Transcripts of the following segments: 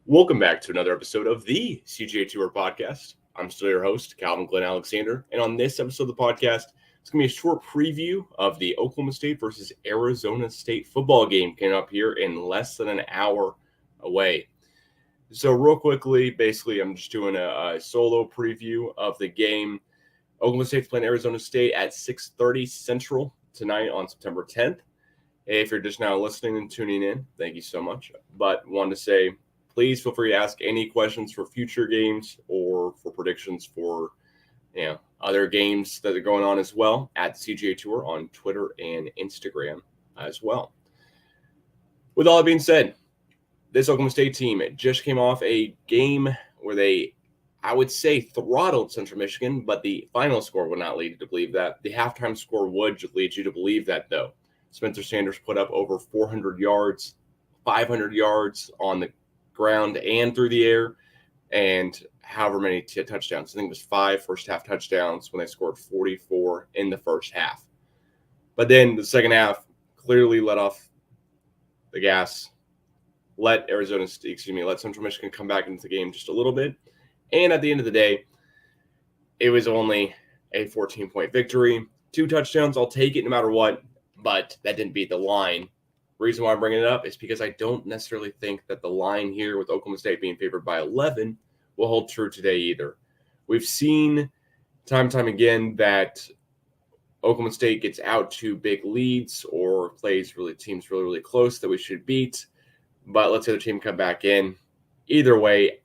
Welcome back to another episode of the CGA Tour Podcast. I'm still your host, Calvin Glen Alexander, and on this episode of the podcast, it's going to be a short preview of the Oklahoma State versus Arizona State football game coming up here in less than an hour away. So real quickly, basically, I'm just doing a solo preview of the game. Oklahoma State's playing Arizona State at 6:30 Central tonight on September 10th. If you're just now listening and tuning in, thank you so much. But wanted to say, please feel free to ask any questions for future games or for predictions for other games that are going on as well at CGA Tour on Twitter and Instagram as well. With all that being said, this Oklahoma State team just came off a game where they, I would say, throttled Central Michigan, but the final score would not lead you to believe that. The halftime score would lead you to believe that, though. Spencer Sanders put up over 400 yards, 500 yards on the ground and through the air, and however many touchdowns. I think it was 5 first-half touchdowns when they scored 44 in the first half. But then the second half clearly let off the gas, let Central Michigan come back into the game just a little bit. And at the end of the day, it was only a 14-point victory. 2 touchdowns, I'll take it no matter what, but that didn't beat the line. Reason why I'm bringing it up is because I don't necessarily think that the line here with Oklahoma State being favored by 11 will hold true today either. We've seen time and time again that Oklahoma State gets out to big leads or plays teams really close that we should beat, but let's say the team come back in. Either way,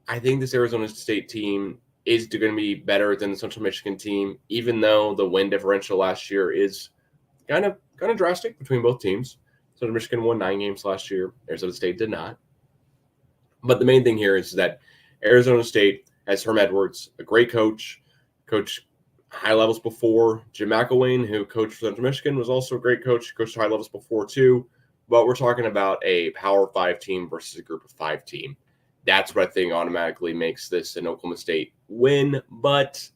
I think this Arizona State team is going to be better than the Central Michigan team, even though the win differential last year is kind of drastic between both teams. Central Michigan won 9 games last year. Arizona State did not. But the main thing here is that Arizona State has Herm Edwards, a great coach high levels before. Jim McElwain, who coached for Central Michigan, was also a great coach, coached high levels before too. But we're talking about a Power 5 team versus a Group of 5 team. That's what I think automatically makes this an Oklahoma State win, but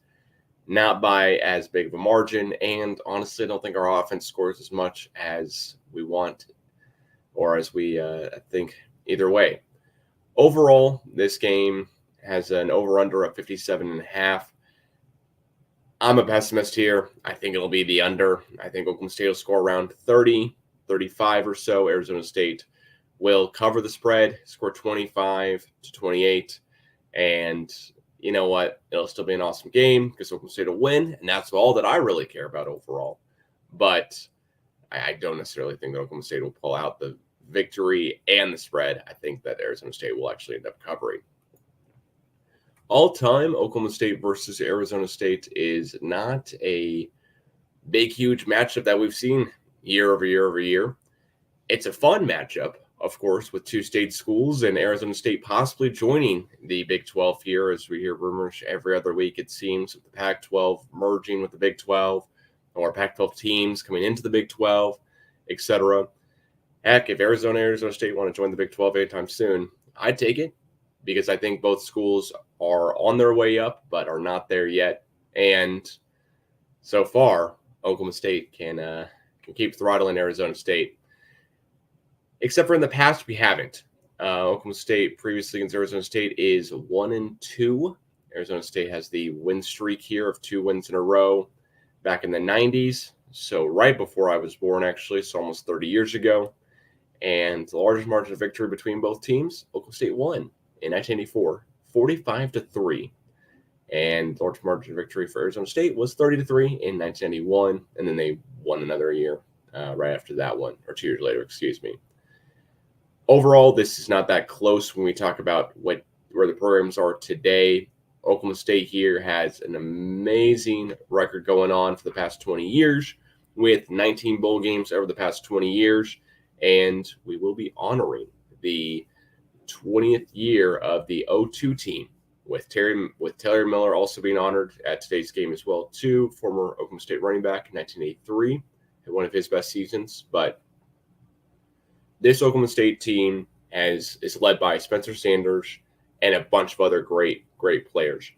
not by as big of a margin. And honestly, I don't think our offense scores as much as we want or as we think either way. Overall, this game has an over-under of 57.5. I'm a pessimist here. I think it'll be the under. I think Oklahoma State will score around 30, 35 or so. Arizona State will cover the spread, score 25-28. And you know what? It'll still be an awesome game because Oklahoma State will win, and that's all that I really care about overall. But I don't necessarily think that Oklahoma State will pull out the victory and the spread. I think that Arizona State will actually end up covering. All-time, Oklahoma State versus Arizona State is not a big, huge matchup that we've seen year over year. It's a fun matchup, of course, with 2 state schools and Arizona State possibly joining the Big 12 here, as we hear rumors every other week, it seems, with the Pac-12 merging with the Big 12 or Pac-12 teams coming into the Big 12, etc. Heck, if Arizona State want to join the Big 12 anytime soon, I'd take it because I think both schools are on their way up but are not there yet. And so far, Oklahoma State can keep throttling Arizona State. Except for in the past, we haven't. Oklahoma State previously against Arizona State is 1-2. Arizona State has the win streak here of 2 wins in a row back in the 90s. So right before I was born, actually, so almost 30 years ago. And the largest margin of victory between both teams, Oklahoma State won in 1984, 45-3. And the largest margin of victory for Arizona State was 30-3 in 1991. And then they won another year right after that one, or 2 years later, excuse me. Overall, this is not that close when we talk about where the programs are today. Oklahoma State here has an amazing record going on for the past 20 years with 19 bowl games over the past 20 years. And we will be honoring the 20th year of the 02 team with Taylor Miller also being honored at today's game as well, too. Former Oklahoma State running back in 1983, had one of his best seasons. But this Oklahoma State team is led by Spencer Sanders and a bunch of other great players.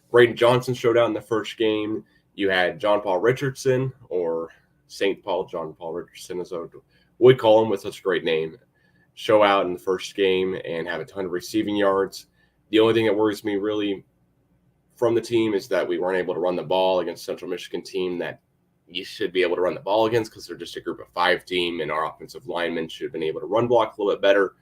Braden Johnson showed out in the first game. You had John Paul Richardson, or St. Paul John Paul Richardson, as I would call him with such a great name. show out in the first game and have a ton of receiving yards. The only thing that worries me really from the team is that we weren't able to run the ball against Central Michigan team that you should be able to run the ball against because they're just a group of 5 team, and our offensive linemen should have been able to run block a little bit better.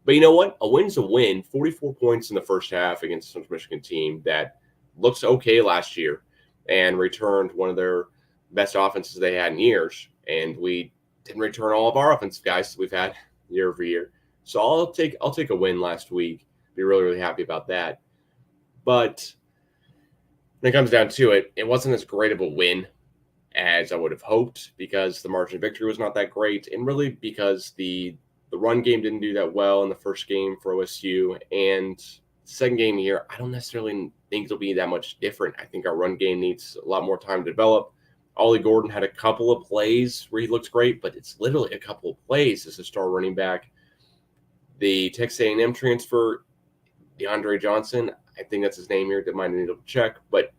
But you know what? A win's a win. 44 points in the first half against the Central Michigan team that looks okay last year and returned one of their best offenses they had in years. And we didn't return all of our offensive guys that we've had year over year. So I'll take a win last week. Be really, really happy about that. But when it comes down to it, it wasn't as great of a win as I would have hoped because the margin of victory was not that great, and really because the run game didn't do that well in the first game for OSU, and the second game here, I don't necessarily think it'll be that much different. I think our run game needs a lot more time to develop. Ollie Gordon had a couple of plays where he looked great, but it's literally a couple of plays as a star running back. The Texas A&M transfer, DeAndre Johnson, I think that's his name here, that might need to check, but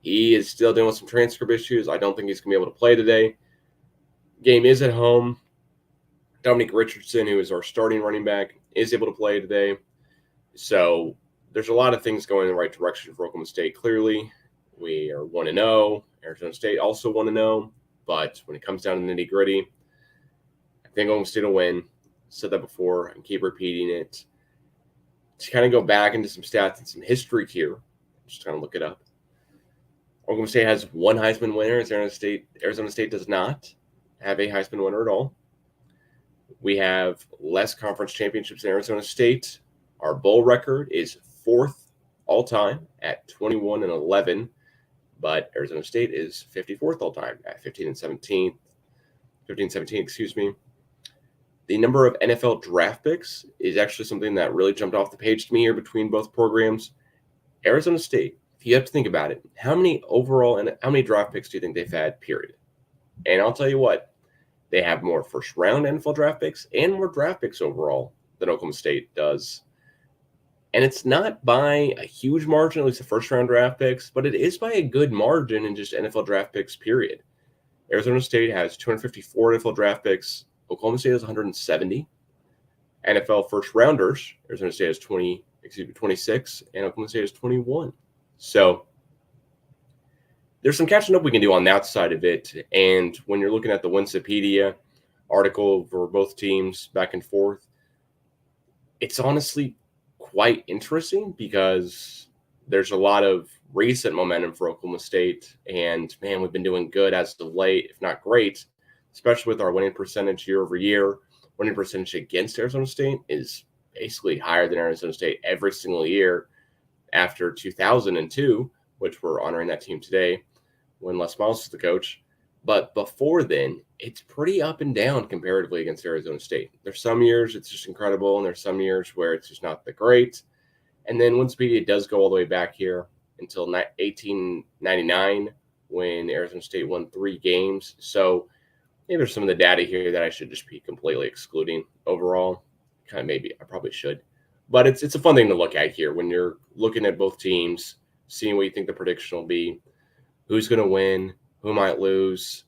he is still dealing with some transcript issues. I don't think he's going to be able to play today. Game is at home. Dominic Richardson, who is our starting running back, is able to play today. So there's a lot of things going in the right direction for Oklahoma State. Clearly, we are 1-0. Arizona State also 1-0. But when it comes down to the nitty-gritty, I think Oklahoma State will win. Said that before and keep repeating it. To kind of go back into some stats and some history here, just kind of look it up. Oklahoma State has 1 Heisman winner. Arizona State does not have a Heisman winner at all. We have less conference championships than Arizona State. Our bowl record is 4th all time at 21-11, but Arizona State is 54th all time at 15-17. The number of NFL draft picks is actually something that really jumped off the page to me here between both programs. Arizona State, if you have to think about it, how many draft picks do you think they've had, period? And I'll tell you what, they have more first-round NFL draft picks and more draft picks overall than Oklahoma State does. And it's not by a huge margin, at least the first-round draft picks, but it is by a good margin in just NFL draft picks, period. Arizona State has 254 NFL draft picks. Oklahoma State has 170. NFL first-rounders, Arizona State has 26, and Oklahoma State has 21. So there's some catching up we can do on that side of it. And when you're looking at the Wikipedia article for both teams back and forth, it's honestly quite interesting because there's a lot of recent momentum for Oklahoma State. And, man, we've been doing good as of late, if not great, especially with our winning percentage year over year. Winning percentage against Arizona State is basically higher than Arizona State every single year after 2002, which we're honoring that team today when Les Miles was the coach. But before then, it's pretty up and down comparatively against Arizona State. There's some years it's just incredible, and there's some years where it's just not that great. And then Wikipedia does go all the way back here until 1899 when Arizona State won 3 games. So maybe there's some of the data here that I should just be completely excluding overall. Maybe I probably should. But it's a fun thing to look at here when you're looking at both teams, seeing what you think the prediction will be, who's going to win, who might lose,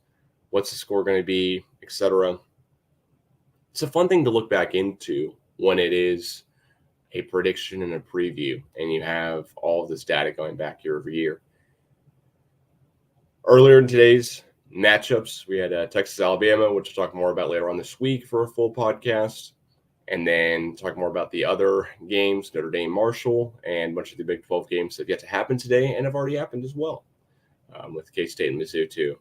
what's the score going to be, etc. It's a fun thing to look back into when it is a prediction and a preview, and you have all of this data going back year over year. Earlier in today's matchups, we had Texas, Alabama, which we'll talk more about later on this week for a full podcast. And then talk more about the other games, Notre Dame, Marshall, and a bunch of the Big 12 games that have yet to happen today and have already happened as well, with K-State and Mizzou too.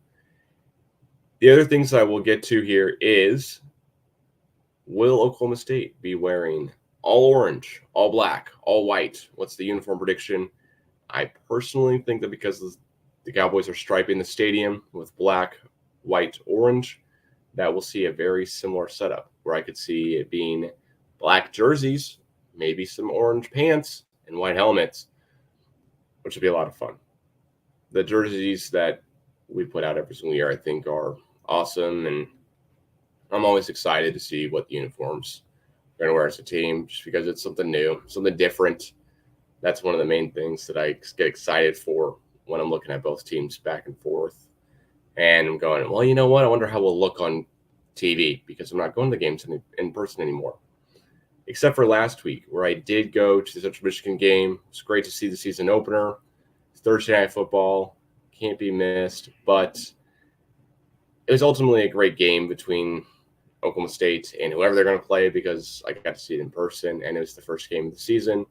The other things I will get to here is, will Oklahoma State be wearing all orange, all black, all white? What's the uniform prediction? I personally think that because the Cowboys are striping the stadium with black, white, orange, that we'll see a very similar setup where I could see it being black jerseys, maybe some orange pants and white helmets, which would be a lot of fun. The jerseys that we put out every single year, I think, are awesome, and I'm always excited to see what the uniforms are going to wear as a team, just because it's something new, something different. That's one of the main things that I get excited for when I'm looking at both teams back and forth. And I'm going, well, you know what? I wonder how we'll look on TV because I'm not going to the games in person anymore. except for last week where I did go to the Central Michigan game. It's great to see the season opener. Thursday Night Football can't be missed, but it was ultimately a great game between Oklahoma State and whoever they're going to play because I got to see it in person, and it was the first game of the season.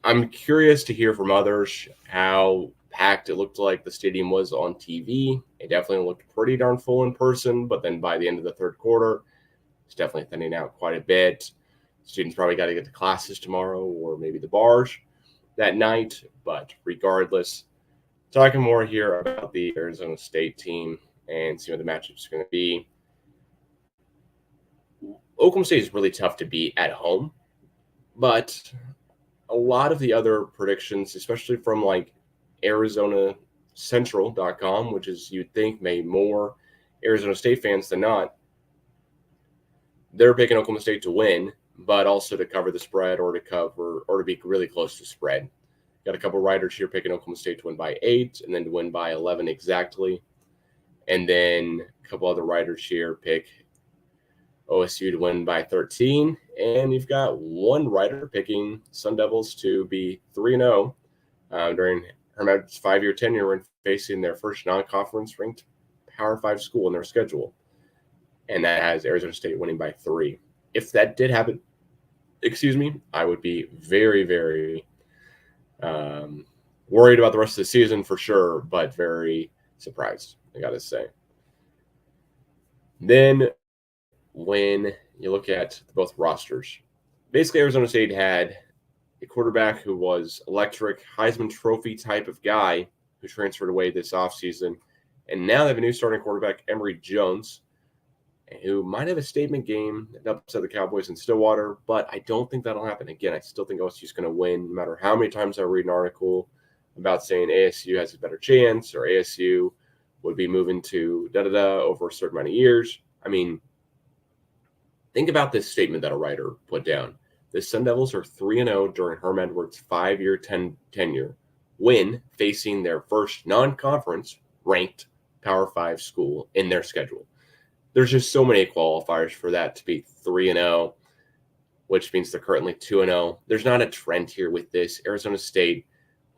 I'm curious to hear from others how packed it looked like the stadium was on TV. It definitely looked pretty darn full in person, but then by the end of the third quarter, it's definitely thinning out quite a bit. Students probably got to get to classes tomorrow or maybe the bars that night, but regardless, talking more here about the Arizona State team and see what the matchups are going to be. Oklahoma State is really tough to beat at home, but a lot of the other predictions, especially from like ArizonaCentral.com, which is you'd think may more Arizona State fans than not, they're picking Oklahoma State to win, but also to cover the spread or to be really close to spread. Got a couple writers here picking Oklahoma State to win by 8 and then to win by 11 exactly. And then a couple other writers here pick OSU to win by 13. And you've got one writer picking Sun Devils to be 3-0 during Hermet's 5-year tenure when facing their first non-conference ranked Power 5 school in their schedule. And that has Arizona State winning by 3. If that did happen, I would be very, very worried about the rest of the season for sure, but very surprised, I got to say. Then when you look at both rosters, basically Arizona State had a quarterback who was electric, Heisman Trophy type of guy who transferred away this offseason. And now they have a new starting quarterback, Emory Jones, who might have a statement game that upset the Cowboys in Stillwater, but I don't think that'll happen. Again, I still think OSU is going to win no matter how many times I read an article about saying ASU has a better chance or ASU would be moving to da-da-da over a certain amount of years. I mean, think about this statement that a writer put down. The Sun Devils are 3-0 during Herm Edwards' 5-year tenure when facing their first non-conference ranked Power 5 school in their schedule. There's just so many qualifiers for that to be 3-0, which means they're currently 2-0. There's not a trend here with this. Arizona State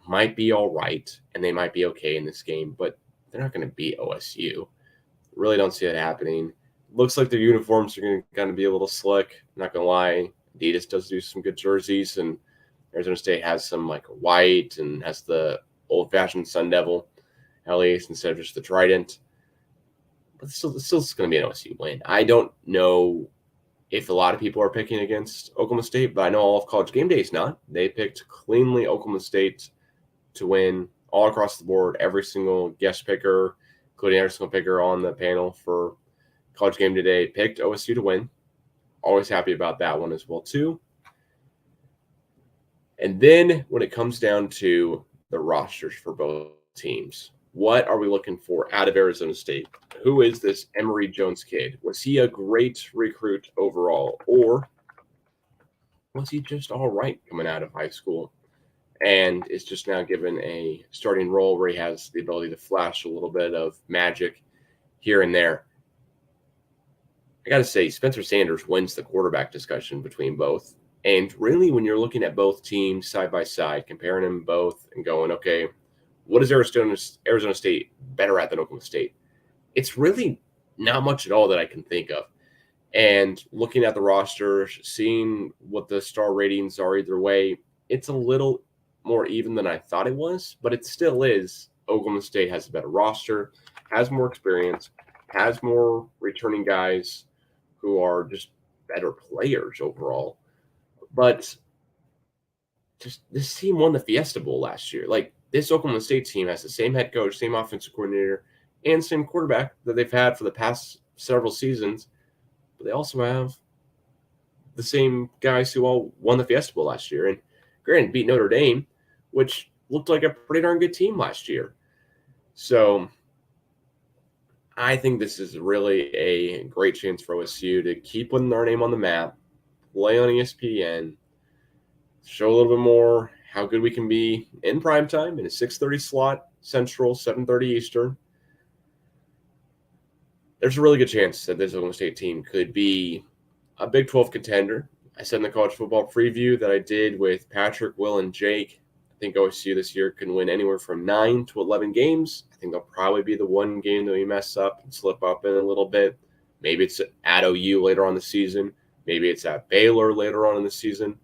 might be all right, and they might be okay in this game, but they're not going to beat OSU. Really don't see that happening. Looks like their uniforms are going to be a little slick. Not going to lie. Adidas does do some good jerseys, and Arizona State has some like white and has the old-fashioned Sun Devil, at least, instead of just the Trident. But it's still going to be an OSU win. I don't know if a lot of people are picking against Oklahoma State, but I know all of College Game Day is not. They picked cleanly Oklahoma State to win all across the board. Every single guest picker, including every single picker on the panel for College Game Day, picked OSU to win. Always happy about that one as well, too. And then when it comes down to the rosters for both teams, what are we looking for out of Arizona State? Who is this Emory Jones kid? Was he a great recruit overall, or was he just all right coming out of high school and is just now given a starting role where he has the ability to flash a little bit of magic here and there? I got to say, Spencer Sanders wins the quarterback discussion between both. And really, when you're looking at both teams side by side, comparing them both and going, okay, what is Arizona State better at than Oklahoma State? It's really not much at all that I can think of. And looking at the roster, seeing what the star ratings are either way, it's a little more even than I thought it was, but it still is. Oklahoma State has a better roster, has more experience, has more returning guys who are just better players overall. But just this team won the Fiesta Bowl last year. Like, this Oklahoma State team has the same head coach, same offensive coordinator, and same quarterback that they've had for the past several seasons. But they also have the same guys who all won the Fiesta Bowl last year. And granted, beat Notre Dame, which looked like a pretty darn good team last year. So I think this is really a great chance for OSU to keep putting their name on the map, play on ESPN, show a little bit more how good we can be in primetime in a 6:30 slot Central, 7:30 Eastern. There's a really good chance that this Oklahoma State team could be a Big 12 contender. I said in the college football preview that I did with Patrick, Will, and Jake, I think OSU this year can win anywhere from 9 to 11 games. I think they'll probably be the one game that we mess up and slip up in a little bit. Maybe it's at OU later on the season. Maybe it's at Baylor later on in the season.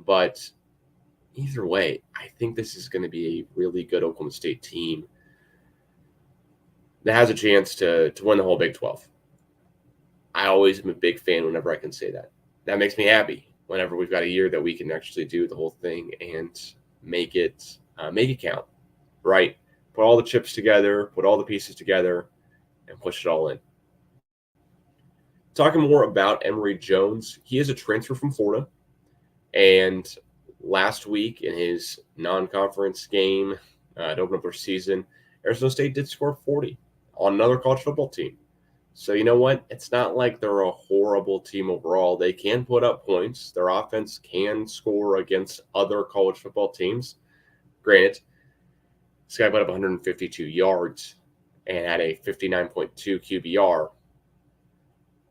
But either way, I think this is going to be a really good Oklahoma State team that has a chance to win the whole Big 12. I always am a big fan whenever I can say that. That makes me happy whenever we've got a year that we can actually do the whole thing and make it count, right? Put all the chips together, put all the pieces together, and push it all in. Talking more about Emory Jones, he is a transfer from Florida, and last week in his non-conference game to open up their season, Arizona State did score 40 on another college football team. So you know what? It's not like they're a horrible team overall. They can put up points. Their offense can score against other college football teams. Granted, this guy put up 152 yards and had a 59.2 QBR,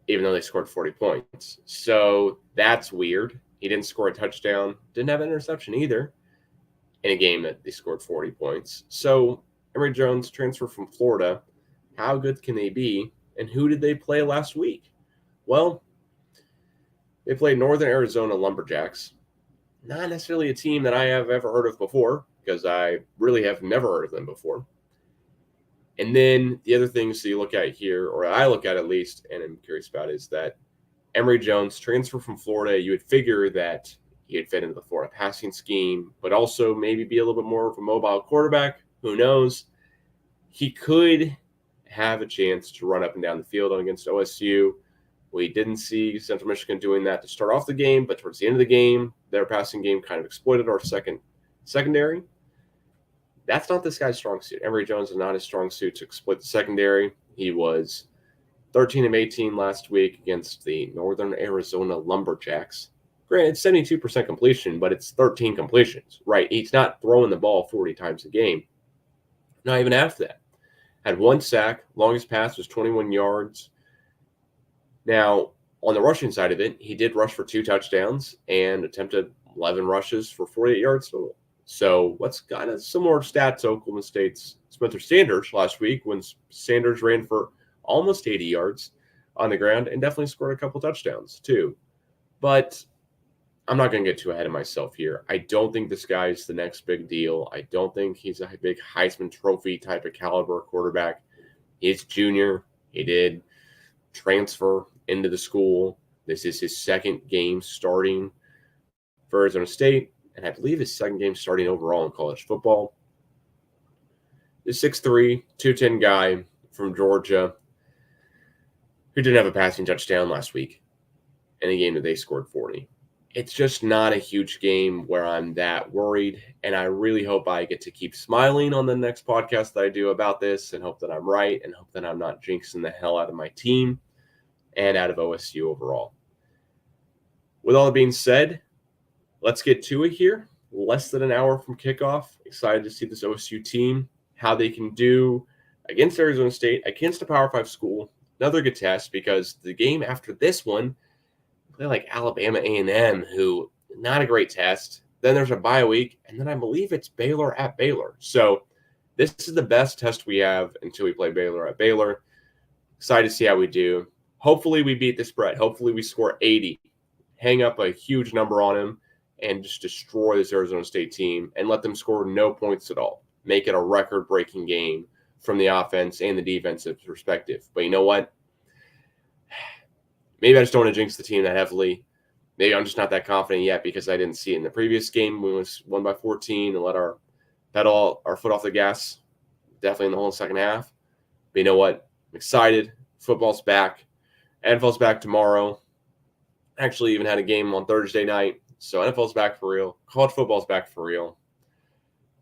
even though they scored 40 points. So that's weird. He didn't score a touchdown, didn't have an interception either in a game that they scored 40 points. So Emory Jones, transfer from Florida, how good can they be? And who did they play last week? Well, they played Northern Arizona Lumberjacks. Not necessarily a team that I have ever heard of before, because I really have never heard of them before. And then the other things that you look at here, or I look at least, and I'm curious about, is that Emory Jones, transfer from Florida, you would figure that he would fit into the Florida passing scheme, but also maybe be a little bit more of a mobile quarterback. Who knows? He could have a chance to run up and down the field against OSU. We didn't see Central Michigan doing that to start off the game, but towards the end of the game, their passing game kind of exploited our secondary. That's not this guy's strong suit. Emory Jones is not his strong suit to exploit the secondary. He was 13 of 18 last week against the Northern Arizona Lumberjacks. Granted, 72% completion, but it's 13 completions, right? He's not throwing the ball 40 times a game. Not even after that. Had one sack. Longest pass was 21 yards. Now, on the rushing side of it, he did rush for 2 touchdowns and attempted 11 rushes for 48 yards total. So what's kind of similar stats to Oklahoma State's Spencer Sanders last week, when Sanders ran for almost 80 yards on the ground and definitely scored a couple touchdowns too. But I'm not going to get too ahead of myself here. I don't think this guy is the next big deal. I don't think he's a big Heisman Trophy type of caliber quarterback. He's junior. He did transfer into the school. This is his second game starting for Arizona State, and I believe his second game starting overall in college football. This 6'3", 210 guy from Georgia who didn't have a passing touchdown last week in a game that they scored 40. It's just not a huge game where I'm that worried, and I really hope I get to keep smiling on the next podcast that I do about this, and hope that I'm right, and hope that I'm not jinxing the hell out of my team and out of OSU overall. With all that being said, let's get to it here. Less than an hour from kickoff. Excited to see this OSU team, how they can do against Arizona State, against a Power 5 school. Another good test, because the game after this one, play like Alabama A&M, who not a great test. Then there's a bye week, and then I believe it's Baylor at Baylor. So this is the best test we have until we play Baylor at Baylor. Excited to see how we do. Hopefully we beat the spread. Hopefully we score 80, hang up a huge number on him, and just destroy this Arizona State team and let them score no points at all. Make it a record-breaking game from the offense and the defensive perspective. But you know what? Maybe I just don't want to jinx the team that heavily. Maybe I'm just not that confident yet because I didn't see it in the previous game. We won by 14 and let our foot off the gas, definitely in the whole second half. But you know what? I'm excited. Football's back. NFL's back tomorrow. Actually, even had a game on Thursday night. So NFL's back for real. College football's back for real.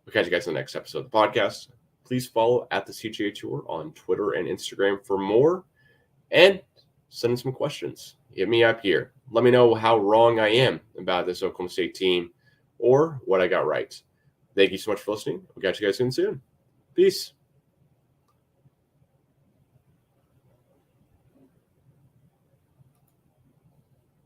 We'll catch you guys in the next episode of the podcast. Please follow at the CGA Tour on Twitter and Instagram for more. And send some questions. Hit me up here. Let me know how wrong I am about this Oklahoma State team or what I got right. Thank you so much for listening. We'll catch you guys soon. Peace.